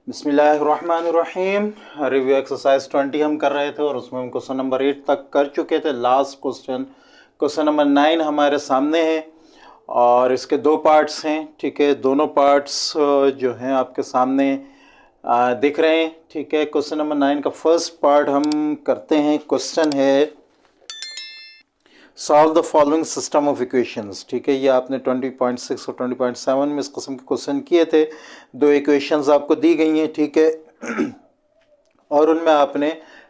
बिस्मिल्लाहिर्रहमानिर्रहीम। Review exercise 20 हम कर रहे थे और उसमें हम क्वेश्चन नंबर 8 तक कर चुके थे। लास्ट क्वेश्चन नंबर 9 हमारे सामने है और इसके दो पार्ट्स हैं। ठीक है, दोनों पार्ट्स जो हैं आपके सामने दिख रहे हैं। ठीक है, क्वेश्चन नंबर 9 का फर्स्ट पार्ट हम करते हैं। क्वेश्चन है solve the following system of equations. ठीक है, ये आपने 20.6 और 20.7 में इस किस्म के क्वेश्चन किए थे। दो इक्वेशंस आपको दी गई हैं। ठीक है, और उनमें आपने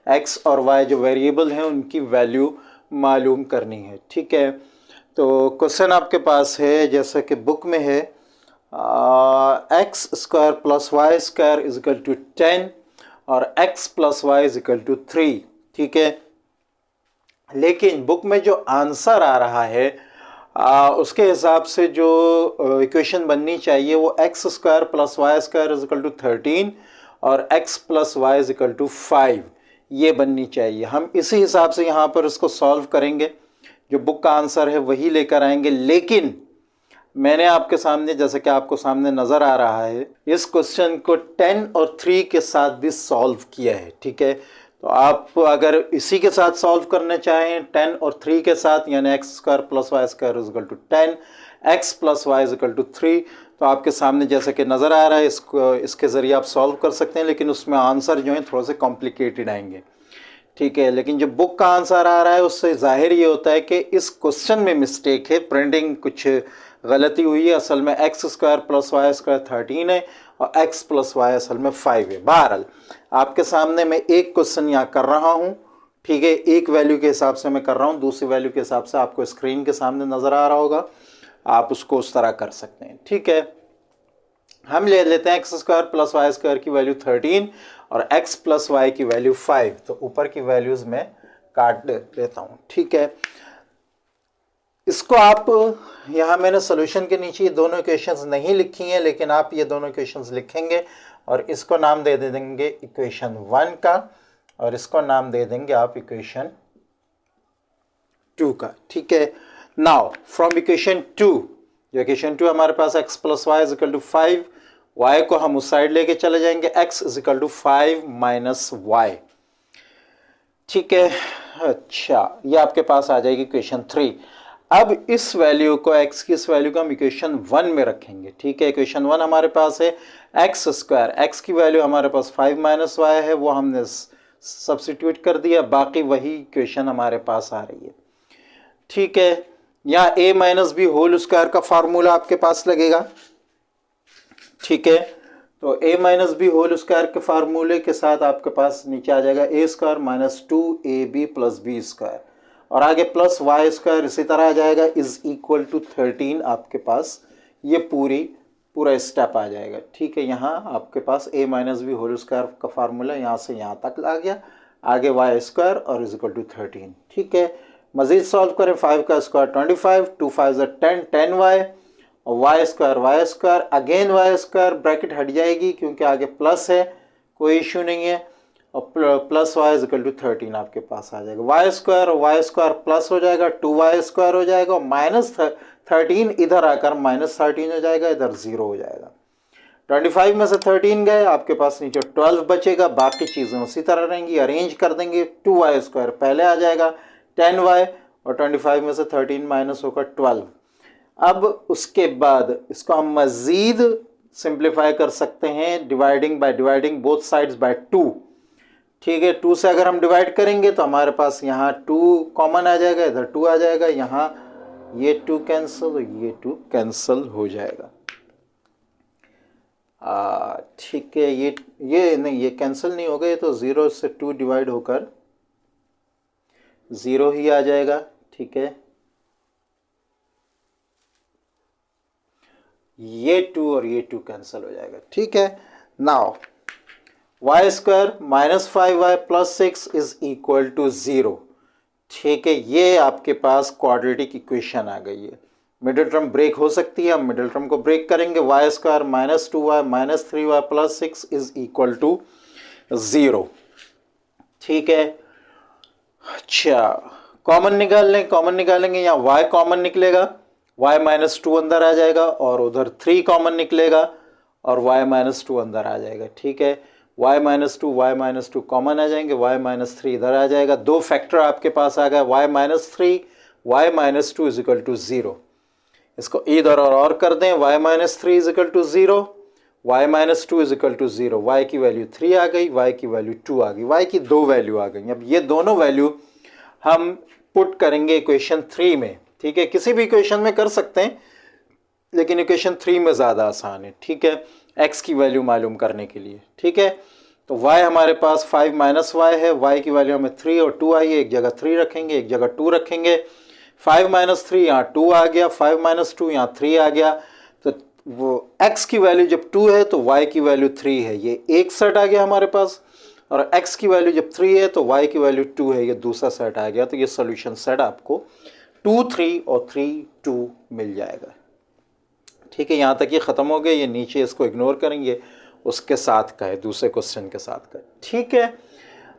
x और y जो वेरिएबल हैं उनकी वैल्यू मालूम करनी है। ठीक है, तो क्वेश्चन आपके पास है जैसा कि बुक में है, X square plus Y square is equal to 10 और x plus Y is equal to 3। ठीक है, लेकिन बुक में जो आंसर आ रहा है उसके हिसाब से जो इक्वेशन बननी चाहिए वो X square plus Y square is equal to 13 और x plus Y is equal to 5 ये बननी चाहिए। हम इसी हिसाब से यहाँ पर इसको सॉल्व करेंगे, जो बुक का आंसर है वही लेकर आएंगे। लेकिन मैंने आपके सामने, जैसे कि आपको सामने नज़र आ रहा है, इस क्वेश्चन को 10 और 3 के साथ भी सॉल्व किया है। ठीक है, तो आप अगर इसी के साथ सॉल्व करना चाहें 10 और 3 के साथ, यानी X square plus Y square is equal to 10, X plus Y is equal to 3, तो आपके सामने जैसे कि नज़र आ रहा है इसके ज़रिए आप सॉल्व कर सकते हैं। लेकिन उसमें आंसर जो है थोड़े से कॉम्प्लिकेटेड आएंगे। ठीक है, लेकिन जो बुक का आंसर आ रहा है उससे ज़ाहिर ये होता है कि इस क्वेश्चन में मिस्टेक है, प्रिंटिंग कुछ गलती हुई है। असल में X square plus Y square 13 है और x प्लस वाई असल में 5 है। बहरहाल आपके सामने मैं एक क्वेश्चन यहाँ कर रहा हूँ। ठीक है, एक वैल्यू के हिसाब से मैं कर रहा हूँ, दूसरी वैल्यू के हिसाब से आपको स्क्रीन के सामने नज़र आ रहा होगा, आप उसको उस तरह कर सकते हैं। ठीक है, हम ले लेते हैं X square plus Y square की वैल्यू 13 और x प्लस वाई की वैल्यू 5। तो ऊपर की वैल्यूज़ में काट देता हूँ। ठीक है, इसको आप यहाँ मैंने सोल्यूशन के नीचे ये दोनों इक्वेशंस नहीं लिखी हैं, लेकिन आप ये दोनों इक्वेशंस लिखेंगे और इसको नाम दे देंगे इक्वेशन 1 का और इसको नाम दे देंगे आप इक्वेशन 2 का। ठीक है, नाउ फ्रॉम इक्वेशन 2, जो इक्वेशन 2 हमारे पास x plus Y is equal to 5, y को हम उस साइड लेके चले जाएंगे, x is equal to 5 minus Y. ठीक है, अच्छा ये आपके पास आ जाएगी इक्वेशन 3। अब इस वैल्यू को, x की इस वैल्यू को हम इक्वेशन 1 में रखेंगे। ठीक है, इक्वेशन 1 हमारे पास है एक्स स्क्वायर, x की वैल्यू हमारे पास 5 माइनस वाई है, वो हमने सब्सिट्यूट कर दिया, बाकी वही इक्वेशन हमारे पास आ रही है। ठीक है, यहाँ a minus B whole square का फार्मूला आपके पास लगेगा। ठीक है, तो a minus B whole square के फार्मूले के साथ आपके पास नीचे आ जाएगा a square minus 2ab plus B square और आगे प्लस वाई स्क्वायर इसी तरह आ जाएगा इज इक्वल टू 13। आपके पास ये पूरा स्टेप आ जाएगा। ठीक है, यहाँ आपके पास a minus B whole square का फार्मूला यहाँ से यहाँ तक आ गया, आगे वाई स्क्वायर और इज इक्वल टू 13। ठीक है, मज़ीद सॉल्व करें, 5 का स्क्वायर 25, 2 5 10, 10 वाई और Y square again Y square, bracket हट जाएगी क्योंकि आगे प्लस है, कोई इशू नहीं है, और plus Y is equal to 13 आपके पास आ जाएगा। वाई स्क्वायर प्लस हो जाएगा, 2y स्क्वायर हो जाएगा और माइनस 13 इधर आकर माइनस 13 हो जाएगा, इधर 0 हो जाएगा। 25 में से 13 गए, आपके पास नीचे 12 बचेगा, बाकी चीज़ें उसी तरह रहेंगी। अरेंज कर देंगे, 2y स्क्वायर पहले आ जाएगा 10y और 25 में से 13 माइनस होकर 12। अब उसके बाद इसको हम मज़ीद सिंप्लीफाई कर सकते हैं, dividing by dividing both sides by 2। ठीक है, 2 से अगर हम डिवाइड करेंगे तो हमारे पास यहाँ 2 कॉमन आ जाएगा, इधर 2 आ जाएगा, यहाँ ये 2 कैंसिल, ये 2 कैंसिल हो जाएगा। ठीक है, ये नहीं, ये कैंसिल नहीं होगा, ये तो 0 से 2 डिवाइड होकर 0 ही आ जाएगा। ठीक है, ये 2 और ये 2 कैंसिल हो जाएगा। ठीक है, now Y square minus 5y plus 6 is equal to 0। ठीक है, ये आपके पास क्वाड्रेटिक इक्वेशन आ गई है। मिडिल टर्म ब्रेक हो सकती है, हम मिडिल टर्म को ब्रेक करेंगे। Y square minus 2y minus 3y plus 6 is equal to 0। ठीक है, अच्छा कॉमन निकालेंगे, यहाँ y कॉमन निकलेगा, y माइनस 2 अंदर आ जाएगा और उधर 3 कॉमन निकलेगा और y माइनस टू अंदर आ जाएगा, ठीक है। y माइनस टू कॉमन आ जाएंगे, y माइनस थ्री इधर आ जाएगा, दो फैक्टर आपके पास आ गया, y minus three, y minus two is equal to zero. इसको इधर और कर दें, y minus three is equal to zero, y minus two is equal to zero, y की वैल्यू 3 आ गई, y की वैल्यू 2 आ गई, y की दो वैल्यू आ गई। अब ये दोनों वैल्यू हम पुट करेंगे इक्वेशन 3 में, ठीक है। किसी भी इक्वेशन में कर सकते हैं, लेकिन इक्वेशन 3 में ज़्यादा आसान है, ठीक है, x की वैल्यू मालूम करने के लिए, ठीक है। तो y हमारे पास 5 माइनस y है, y की वैल्यू हमें 3 और 2 आई है, एक जगह 3 रखेंगे, एक जगह 2 रखेंगे। 5 माइनस थ्री यहाँ 2 आ गया, 5 माइनस टू यहाँ 3 आ गया, तो वो x की वैल्यू जब 2 है तो y की वैल्यू 3 है, ये एक सेट आ गया हमारे पास। और x की वैल्यू जब 3 है तो y की वैल्यू 2 है, ये दूसरा सेट आ गया। तो ये सॉल्यूशन सेट आपको 2 3 और 3 2 मिल जाएगा, ठीक है। यहाँ तक ये ख़त्म हो गया, ये नीचे इसको इग्नोर करेंगे, उसके साथ का है, दूसरे क्वेश्चन के साथ का, ठीक है।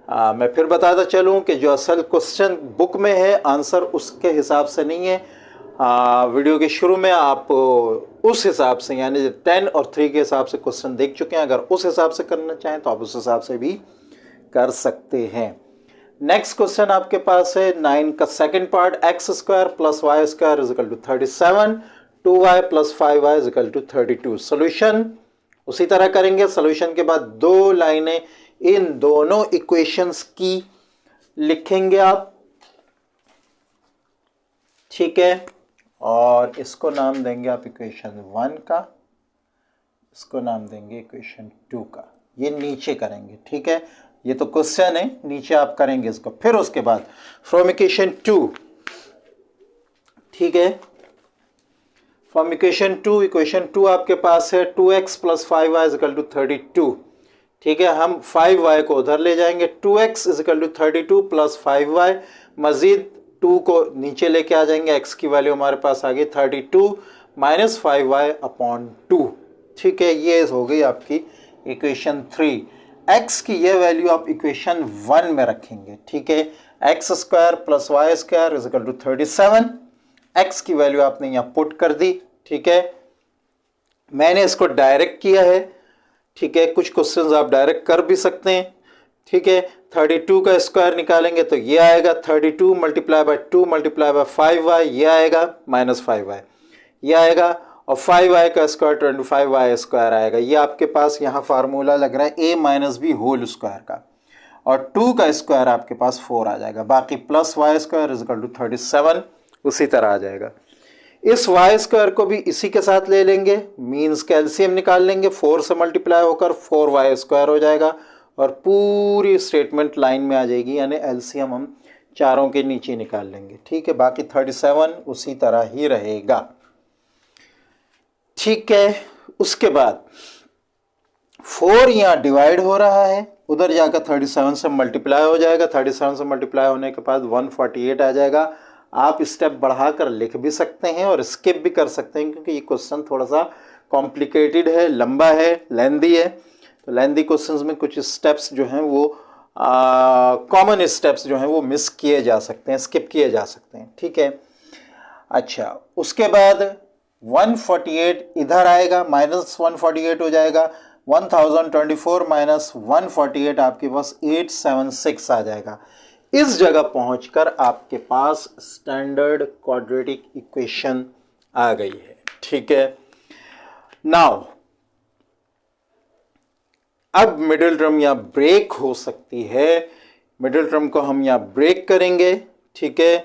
मैं फिर बताता चलूँ कि जो असल क्वेश्चन बुक में है आंसर उसके हिसाब से नहीं है। वीडियो के शुरू में आप उस हिसाब से, यानी 10 और 3 के हिसाब से क्वेश्चन देख चुके हैं, अगर उस हिसाब से करना चाहें तो आप उस हिसाब से भी कर सकते हैं। नेक्स्ट क्वेश्चन आपके पास है 9 का second part, X square plus Y square is equal to 37, 2y plus 5y is equal to 32। Solution उसी तरह करेंगे। सोल्यूशन के बाद दो लाइनें इन दोनों इक्वेशंस की लिखेंगे आप, ठीक है, और इसको नाम देंगे आप इक्वेशन 1 का, इसको नाम देंगे इक्वेशन 2 का। ये नीचे करेंगे, ठीक है, ये तो क्वेश्चन है, नीचे आप करेंगे इसको। फिर उसके बाद फ्रॉम इक्वेशन 2, ठीक है, फ्रॉम इक्वेशन 2, इक्वेशन 2 आपके पास है 2x plus 5y is equal to 32, ठीक है। हम 5y को उधर ले जाएंगे, 2x is equal to 32 plus 5y, मजीद 2 को नीचे लेके आ जाएंगे, x की वैल्यू हमारे पास आ गई 32 माइनस 5y अपॉन 2, ठीक है। ये हो गई आपकी इक्वेशन 3। x की ये वैल्यू आप इक्वेशन 1 में रखेंगे, ठीक है। X square plus Y square is equal to 37, x की वैल्यू आपने यहाँ पुट कर दी, ठीक है। मैंने इसको डायरेक्ट किया है, ठीक है, कुछ क्वेश्चंस आप डायरेक्ट कर भी सकते हैं, ठीक है। 32 का स्क्वायर निकालेंगे तो ये आएगा 32 multiply by 2 multiply by 5y, ये आएगा माइनस 5y, ये आएगा, और 5y का स्क्वायर 25y स्क्वायर आएगा। ये आपके पास यहाँ फार्मूला लग रहा है a minus B whole square का, और 2 का स्क्वायर आपके पास 4 आ जाएगा, बाकी plus Y square is equal to 37 उसी तरह आ जाएगा। इस वाई स्क्वायर को भी इसी के साथ ले लेंगे, मीन्स का एलसीएम निकाल लेंगे, 4 से मल्टीप्लाई होकर 4y स्क्वायर हो जाएगा, और पूरी स्टेटमेंट लाइन में आ जाएगी, यानी एलसीएम हम चारों के नीचे निकाल लेंगे, ठीक है। बाकी 37 उसी तरह ही रहेगा, ठीक है। उसके बाद 4 यहाँ डिवाइड हो रहा है, उधर जाकर 37 से मल्टीप्लाई हो जाएगा, 37 से मल्टीप्लाई होने के बाद 148 आ जाएगा। आप स्टेप बढ़ाकर लिख भी सकते हैं और स्किप भी कर सकते हैं, क्योंकि ये क्वेश्चन थोड़ा सा कॉम्प्लिकेटेड है, लंबा है, लेंदी है। तो लेंदी क्वेश्चंस में कुछ स्टेप्स जो हैं वो कॉमन स्टेप्स जो हैं वो मिस किए जा सकते हैं, स्किप किए जा सकते हैं, ठीक है। अच्छा, उसके बाद 148 इधर आएगा, माइनस 148 हो जाएगा, 1024 माइनस 148 आपके पास 876 आ जाएगा। इस जगह पहुंचकर आपके पास स्टैंडर्ड क्वाड्रेटिक इक्वेशन आ गई है, ठीक है। नाउ अब मिडिल टर्म यहाँ ब्रेक हो सकती है, मिडिल टर्म को हम यहाँ ब्रेक करेंगे, ठीक है।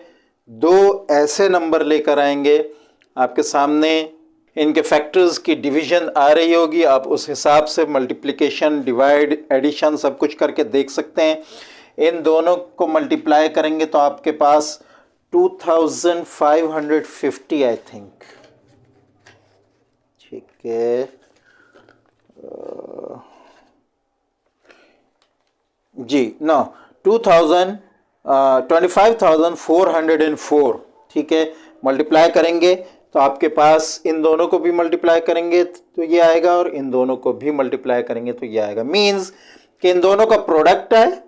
दो ऐसे नंबर लेकर आएंगे आपके सामने, इनके फैक्टर्स की डिवीजन आ रही होगी, आप उस हिसाब से मल्टीप्लिकेशन, डिवाइड, एडिशन सब कुछ करके देख सकते हैं। इन दोनों को मल्टीप्लाई करेंगे तो आपके पास 2550 आई थिंक, ठीक है, जी नो 25,404, ठीक है। मल्टीप्लाई करेंगे तो आपके पास इन दोनों को भी मल्टीप्लाई करेंगे तो ये आएगा, और इन दोनों को भी मल्टीप्लाई करेंगे तो ये आएगा, मीन्स कि इन दोनों का प्रोडक्ट है,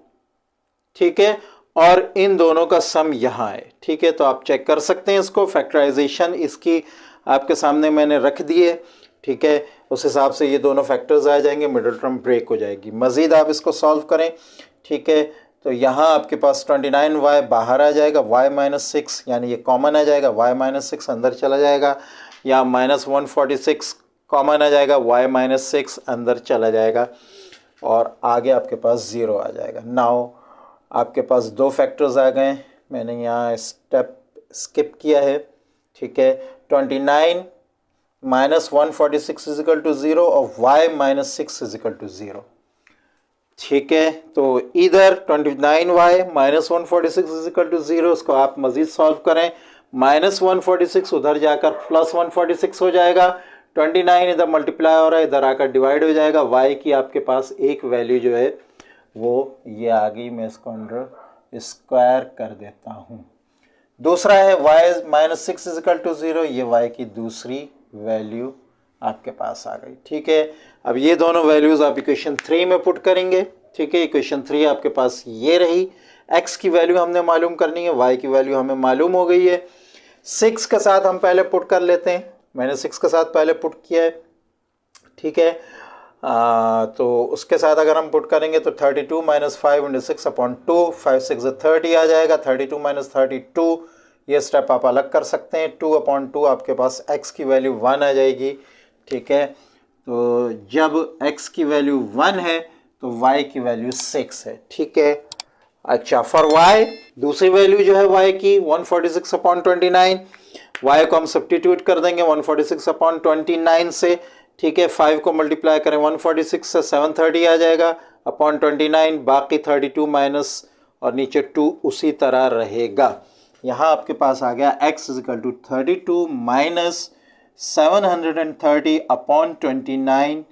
ठीक है, और इन दोनों का सम यहाँ है, ठीक है। तो आप चेक कर सकते हैं इसको, फैक्टराइजेशन इसकी आपके सामने मैंने रख दी है, ठीक है, उस हिसाब से ये दोनों फैक्टर्स आ जाएंगे, मिडिल टर्म ब्रेक हो जाएगी। मज़ीद आप इसको सॉल्व करें, ठीक है, तो यहाँ आपके पास 29y बाहर आ जाएगा, y-6 यानी ये कॉमन आ जाएगा, y-6 अंदर चला जाएगा, या -146 कॉमन आ जाएगा, y-6 अंदर चला जाएगा, और आगे आपके पास 0 आ जाएगा। नाउ आपके पास दो फैक्टर्स आ गए, मैंने यहाँ स्टेप स्किप किया है, ठीक है। 29 - 146 इजिकल टू 0 और y-6 इजिकल टू 0, ठीक है। तो इधर 29y - 146 इजिकल टू 0, उसको आप मज़ीद सॉल्व करें, -146 उधर जाकर +146 हो जाएगा, 29 इधर मल्टीप्लाई हो रहा है, इधर आकर डिवाइड हो जाएगा, y की आपके पास एक वैल्यू जो है वो ये आ गई, मैं इसको अंडर स्क्वायर कर देता हूँ। दूसरा है y-6 इजिकल टू 0, ये y की दूसरी वैल्यू आपके पास आ गई, ठीक है। अब ये दोनों वैल्यूज़ आप इक्वेशन 3 में पुट करेंगे, ठीक है। इक्वेशन 3 आपके पास ये रही, x की वैल्यू हमने मालूम करनी है, y की वैल्यू हमें मालूम हो गई है। 6 के साथ हम पहले पुट कर लेते हैं, मैंने 6 के साथ पहले पुट किया है, ठीक है। तो उसके साथ अगर हम पुट करेंगे तो 32 - 5 × 6 अपॉन 2, 5 6 30 आ जाएगा, 32 - 32 ये स्टेप आप अलग कर सकते हैं, 2/2 आपके पास x की वैल्यू 1 आ जाएगी, ठीक है। तो जब x की वैल्यू 1 है तो y की वैल्यू 6 है, ठीक है। अच्छा, फॉर y दूसरी वैल्यू जो है y की 146/29, y को हम सब्स्टिट्यूट कर देंगे 146/29 से, ठीक है। 5 को मल्टीप्लाई करें 146 से 730 आ जाएगा अपॉन 29, बाकी 32 माइनस और नीचे 2 उसी तरह रहेगा। यहाँ आपके पास आ गया x is equal to 32 minus 730 upon 29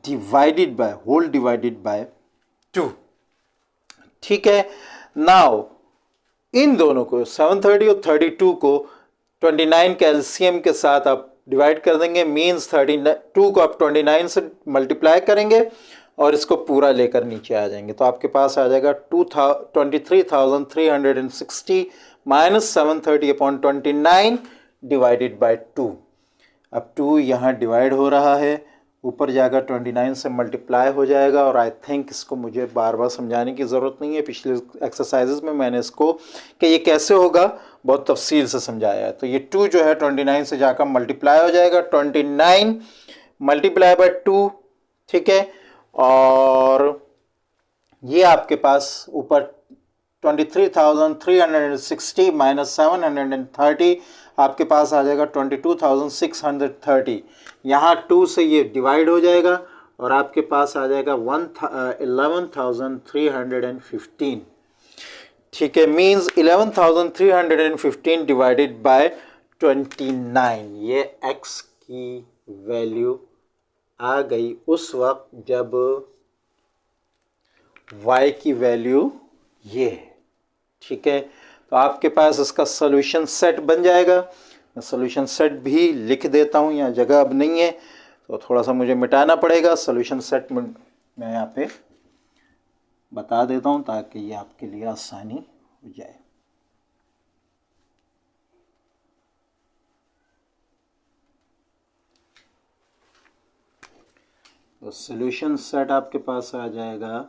divided by whole divided by 2, ठीक है। नाउ इन दोनों को 730 और 32 को 29 के एलसीएम के साथ आप डिवाइड कर देंगे, मीन्स 32 को आप 29 से मल्टीप्लाई करेंगे और इसको पूरा लेकर नीचे आ जाएंगे, तो आपके पास आ जाएगा 23,360 माइनस 730 अपॉन 29 डिवाइडेड बाय 2। अब 2 यहाँ डिवाइड हो रहा है, ऊपर जाकर 29 से मल्टीप्लाई हो जाएगा, और आई थिंक इसको मुझे बार बार समझाने की ज़रूरत नहीं है, पिछले एक्सरसाइजेज में मैंने इसको कि ये कैसे होगा बहुत तफसील से समझाया है। तो ये 2 जो है 29 से जाकर मल्टीप्लाई हो जाएगा, 29 मल्टीप्लाई बाय 2, ठीक है। और ये आपके पास ऊपर 23,360 माइनस 730 आपके पास आ जाएगा 22,630। यहाँ 2 से ये डिवाइड हो जाएगा और आपके पास आ जाएगा 11,315, ठीक है। मीन्स 11,315 डिवाइडेड बाय 29, ये x की वैल्यू आ गई उस वक्त जब y की वैल्यू ये है, ठीक है। तो आपके पास इसका सोल्यूशन सेट बन जाएगा। मैं सोल्यूशन सेट भी लिख देता हूँ, यहाँ जगह अब नहीं है तो थोड़ा सा मुझे मिटाना पड़ेगा। सोल्यूशन सेट मैं यहाँ पे बता देता हूँ ताकि ये आपके लिए आसानी हो जाए। तो सोल्यूशन सेट आपके पास आ जाएगा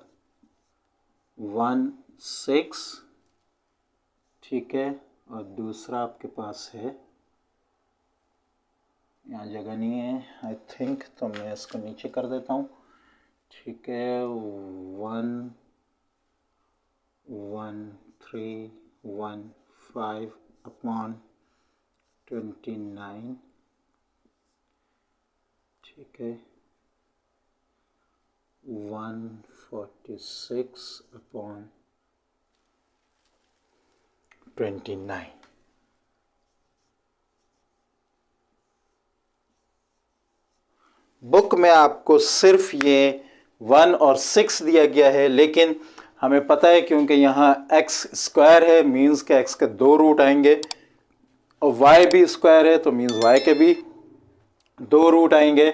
1 6, ठीक है, और दूसरा आपके पास है, यहाँ जगह नहीं है आई थिंक, तो मैं इसको नीचे कर देता हूँ, ठीक है। 11315 अपॉन 29, ठीक है, 146 अपॉन 29। बुक में आपको सिर्फ ये 1 और 6 दिया गया है, लेकिन हमें पता है क्योंकि यहाँ x स्क्वायर है, मीन्स के x के 2 रूट आएंगे, और y भी स्क्वायर है तो मीन्स y के भी 2 रूट आएंगे,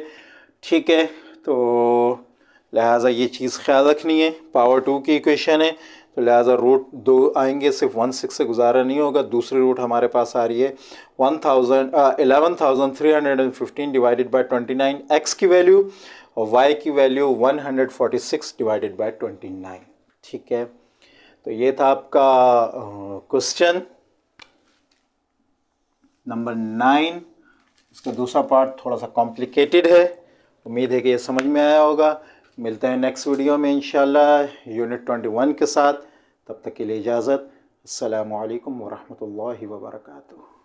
ठीक है। तो लिहाजा ये चीज़ ख्याल रखनी है। पावर 2 की इक्वेशन है, तो लिहाजा रूट 2 आएंगे, सिर्फ 16 से गुजारा नहीं होगा। दूसरी रूट हमारे पास आ रही है 11,315 डिवाइडेड बाई 29, एक्स की वैल्यू और वाई की वैल्यू 146 डिवाइडेड बाई 29। ठीक है, तो ये था आपका क्वेश्चन नंबर 9। इसका दूसरा पार्ट थोड़ा सा कॉम्प्लिकेटेड है, उम्मीद है कि ये समझ में आया होगा। मिलते हैं नेक्स्ट वीडियो में इंशाल्लाह यूनिट 21 के साथ। तब तक के लिए इजाज़त। अस्सलामु अलैकुम वरहमतुल्लाहि वबरकातुहू।